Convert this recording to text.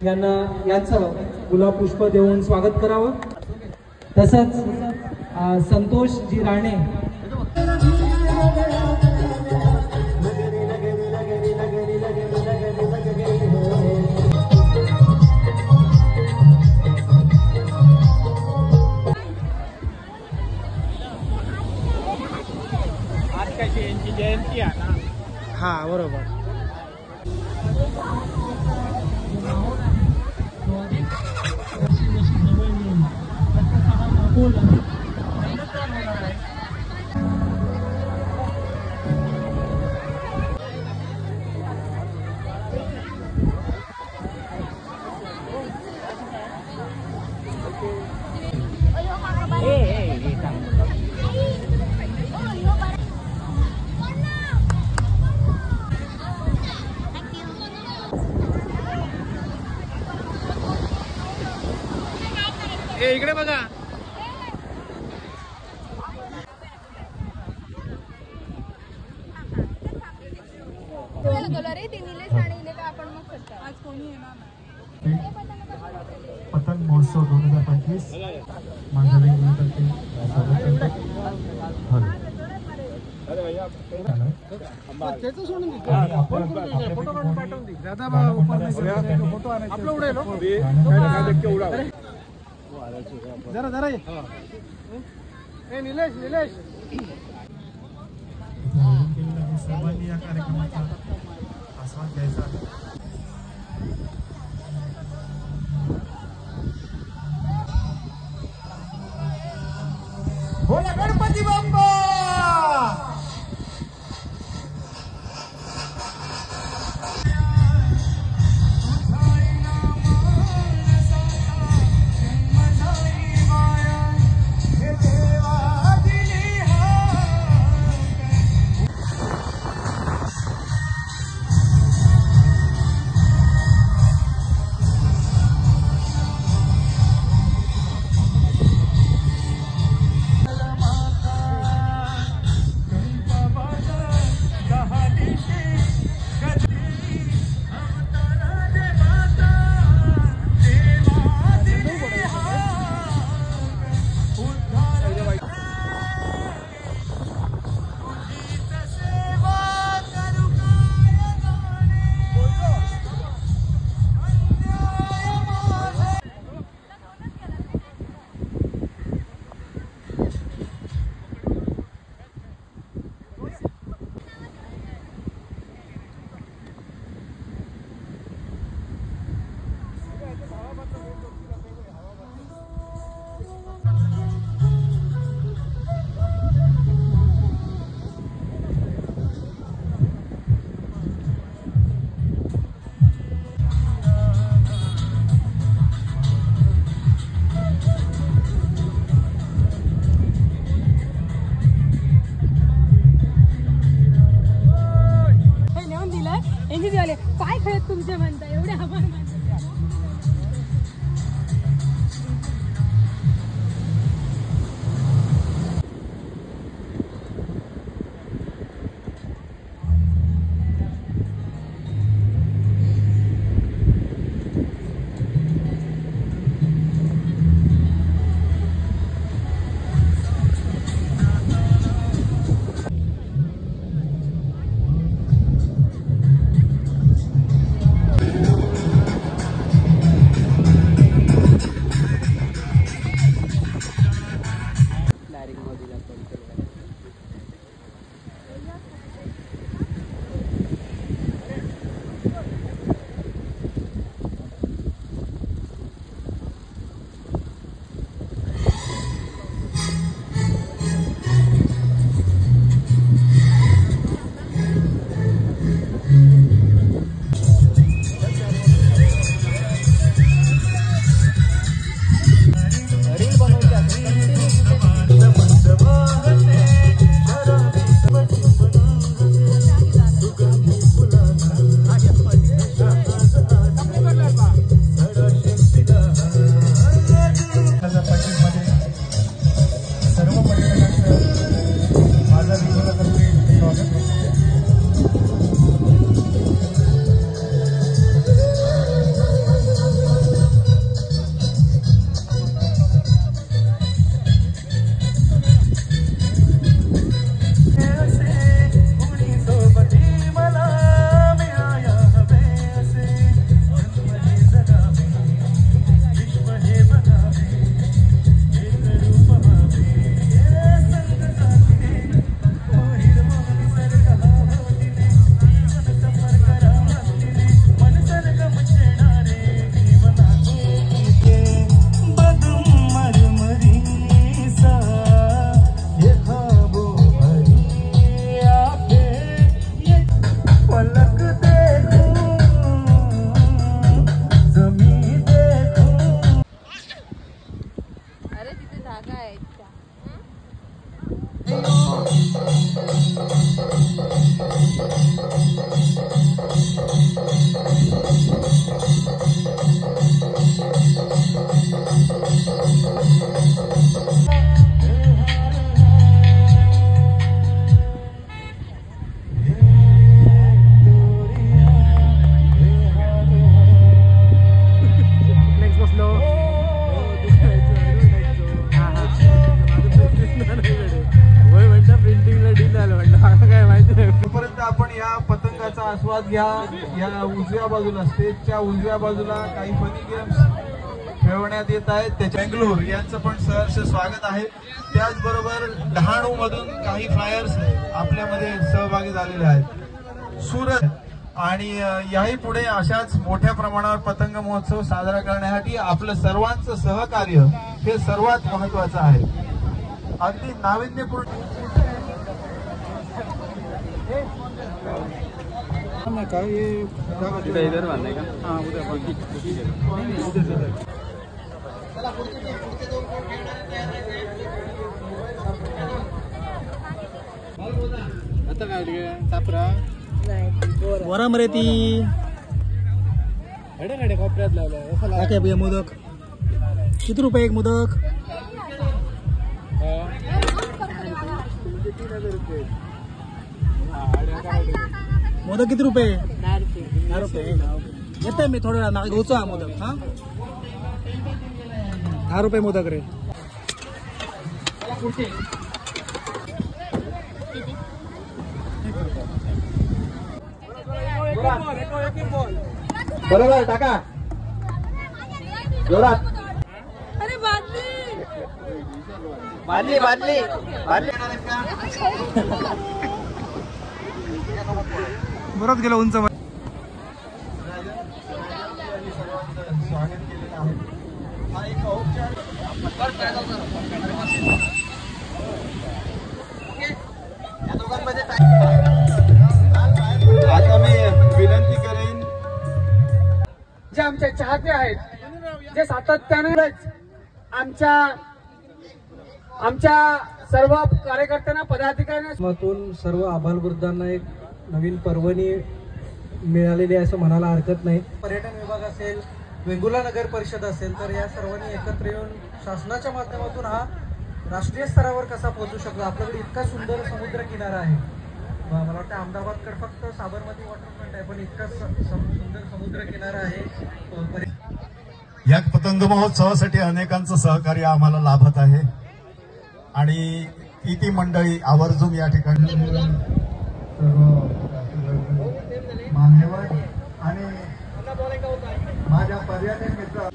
यांचं गुलाब पुष्प देऊन स्वागत करावं। तसंच संतोष जी राणे जयंती आहे ना। हा बरोबर। इकडे बघा। पतंग महोत्सव 2025 जरा जरा निलेश निलेश सर्वांनी या कार्यक्रमाचा आस्वाद घ्यायचा आहे। बोला गणपती बाप्पा। पाय खेळत तुमचे म्हणता एवढे आभार मानतो। रील बनवायची तोपर्यंत आपण या पतंगाचा आस्वाद घ्या. या उजव्या बाजूला स्टेजच्या उजव्या बाजूला काही फनी गेम्स खेळवण्यात येत आहेत. त्याच्या बेंगलोर यांचं पण सहर्ष स्वागत आहे. त्याचबरोबर डहाणू मधून काही फ्लायर्स आपल्यामध्ये सहभागी झालेले आहेत. सुरत आणि याही पुढे अशाच मोठ्या प्रमाणावर पतंग महोत्सव साजरा करण्यासाठी आपलं सर्वांचं सहकार्य हे सर्वात महत्वाचं आहे. अगदी नाविन्यपूर्ण इधर मारने का. हाँ उधर आता काय चापरा वराम रे ती गाड्या कोपऱ्यात लावल्या. काय भैया मोदक किती रुपये एक मोदक? 3,000 रुपये. मोदक किती रुपये? 10 रुपये. येते मी थोडं वेळा घ्यायचो हा मोदक. हा 10 रुपये मोदक रे. बरोबर टाका जोरात. अरे बादली बादली बादली बादली बरोबर गेलं उंच. स्वागत केलेलं आहे. हा एक आता मी विनंती करेन जे आमचे चाहते आहेत, जे सातत्याने आमच्या सर्व कार्यकर्त्यांना पदाधिकाऱ्यांना सर्व आबालवृद्धांना एक नवीन पर्वणी मिळालेली आहे असं म्हणायला हरकत नाही. पर्यटन विभाग असेल, वेंगुर्ला नगर परिषद असेल, तर या सर्वांनी एकत्र येऊन शासनाच्या माध्यमातून हा राष्ट्रीय स्तरावर कसा पोहोचू शकतो. आपल्याकडे इतका सुंदर समुद्र किनारा आहे. मला वाटतं अहमदाबादकडे फक्त साबरमती वॉटरफ्रंट आहे, पण इतका सुंदर समुद्र किनारा आहे. या पतंग महोत्सवासाठी अनेकांचं सहकार्य आम्हाला लाभत आहे आणि किती मंडळी आवर्जून या ठिकाणी मान्यवर आणि माझ्या पर्यटन मित्र